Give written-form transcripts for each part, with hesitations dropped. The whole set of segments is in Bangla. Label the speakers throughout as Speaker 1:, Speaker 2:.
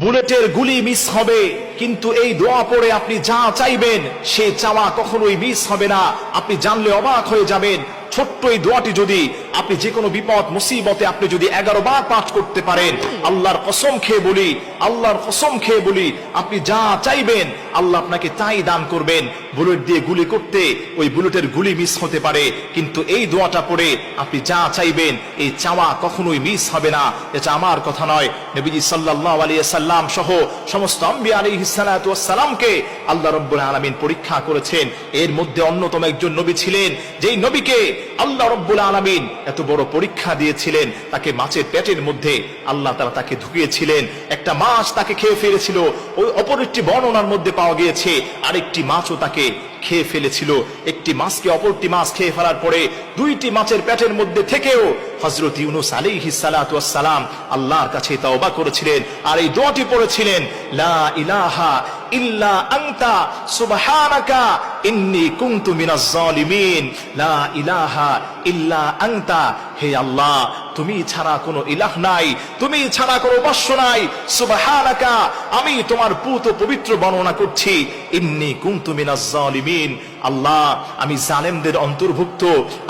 Speaker 1: বুলেটের গুলি মিস হবে, কিন্তু এই দোয়া পড়ে আপনি যা চাইবেন সে চাওয়া কখনোই মিস হবে না। আপনি জানলে অবাক হয়ে যাবেন। ছোট্ট এই দোয়াটি যদি আপনি যে কোনো বিপদ মুসিবতে আপনি যদি 11 বার পাঠ করতে পারেন, আল্লাহর কসম খেয়ে বলি, আল্লাহর কসম খেয়ে বলি, আপনি যা চাইবেন আল্লাহ আপনাকে তাই দান করবেন। বুলেট দিয়ে গুলি করতে ওই বুলেটের গুলি মিস হতে পারে, কিন্তু এই দোয়াটা পড়ে আপনি যা চাইবেন এই চাওয়া কখনোই মিস হবে না। এটা আমার কথা নয়, নবীজি সাল্লাল্লাহু আলাইহি সাল্লাম সহ সমস্ত আম্বিয়া আলাইহিস সালাতু ওয়াস সালামকে আল্লাহ রাব্বুল আলামিন পরীক্ষা করেছেন। এর মধ্যে অন্যতম একজন নবী ছিলেন, যেই নবীকে আল্লাহ রাব্বুল আলামিন এত বড় পরীক্ষা দিয়েছিলেন। তাকে মাছের পেটের মধ্যে আল্লাহ তাআলা তাকে ঢুকিয়েছিলেন। একটা মাছ তাকে খেয়ে ফেলেছিল। ওই অপর একটি বর্ণনার মধ্যে পাওয়া গিয়েছে আরেকটি মাছও তাকে খেয়ে ফেলেছিল। একটি মাছকে অপরটি মাছ খেয়ে ফেলার পরে দুইটি মাছের পেটের মধ্যে থেকেও হযরত ইউনূস আলাইহিস সালাতু ওয়াস সালাম আল্লাহর কাছে তওবা করেছিলেন আর এই দোয়াটি পড়েছিলেন, লা ইলাহা ইল্লা আনতা সুবহানাকা ইন্নী কুনতু মিনাজ জালিমিন। লা ইলাহা ইল্লা আনতা, হে আল্লাহ তুমি ছাড়া কোনো ইলাহ নাই, তুমি ছাড়া কোনো উপাস্য নাই। সুবহানাকা, আমি তোমার পুত পবিত্র বর্ণনা করছি। ইন্নী কুনতু মিনাজ জালিমিন, আল্লাহ আমি জালেমদের অন্তর্ভুক্ত।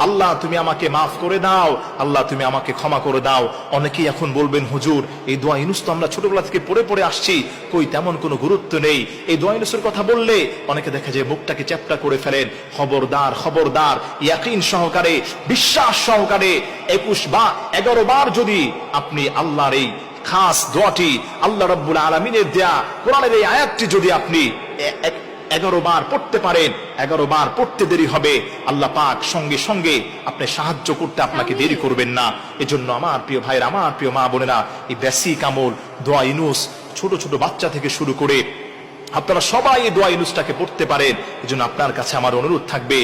Speaker 1: আল্লাহ তুমি আমাকে মাফ করে দাও, আল্লাহ তুমি আমাকে ক্ষমা করে দাও। অনেকেই এখন বলবেন, হুজুর এই দোয়া ইউনূস তো আমরা ছোটবেলা থেকে পড়ে পড়ে আসছি, কই তেমন কোনো গুরুত্ব নেই। এই দোয়া ইউনূসের কথা বললে অনেকে দেখা যায় মুখটাকে চ্যাপ্টা করে ফেলেন। খবরদার, খবরদার, ইয়াকিন সহকারে, বিশ্বাস সহকারে 21 বা 11 বার যদি আপনি আল্লাহর এই খাস দোয়াটি, আল্লাহ রাব্বুল আলামিনের দেয়া কোরআনের এই আয়াতটি যদি আপনি 11 বার পড়তে পারেন, 11 বার পড়তে দেরি হবে, আল্লাহ পাক সঙ্গে সঙ্গে আপনি সাহায্য করতে আপনাকে দেরি করবেন না। এজন্য আমার প্রিয় ভাইরা, আমার প্রিয় মা বোনেরা, এই বেসিক আমল দোয়া ইউনূস ছোট ছোট বাচ্চা থেকে শুরু করে আপনারা সবাই এই দোয়া ইউনূসটাকে পড়তে পারেন। এজন্য আপনার কাছে আমার অনুরোধ থাকবে,